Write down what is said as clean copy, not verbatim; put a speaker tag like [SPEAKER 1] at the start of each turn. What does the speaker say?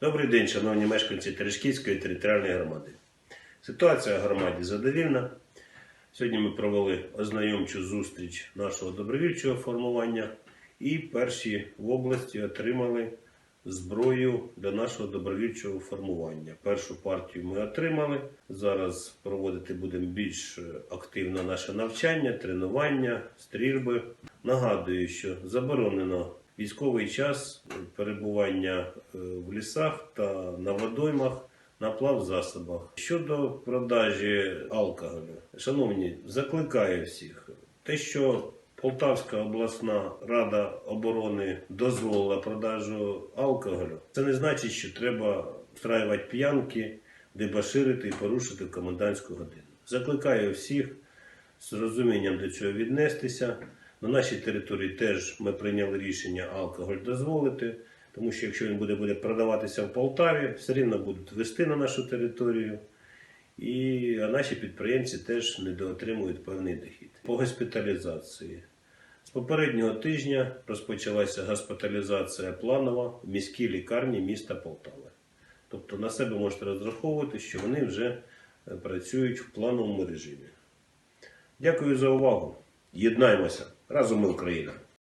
[SPEAKER 1] Добрий день, шановні мешканці Терешківської територіальної громади. Ситуація в громаді задовільна. Сьогодні ми провели ознайомчу зустріч нашого добровільчого формування і перші в області отримали зброю для нашого добровільчого формування. Першу партію ми отримали. Зараз проводити будемо більш активно наше навчання, тренування, стрільби. Нагадую, що заборонено військовий час перебування в лісах та на водоймах, на плавзасобах. Щодо продажі алкоголю, шановні, закликаю всіх. Те, що Полтавська обласна рада оборони дозволила продажу алкоголю, це не значить, що треба встраювати п'янки, дебоширити і порушити комендантську годину. Закликаю всіх з розумінням до цього віднестися. На нашій території теж ми прийняли рішення алкоголь дозволити, тому що якщо він буде продаватися в Полтаві, все рівно будуть везти на нашу територію, а наші підприємці теж недоотримують певний дохід. По госпіталізації. З попереднього тижня розпочалася госпіталізація планова в міській лікарні міста Полтави. Тобто на себе можете розраховувати, що вони вже працюють в плановому режимі. Дякую за увагу. Єднаємося. Разом ми Україна.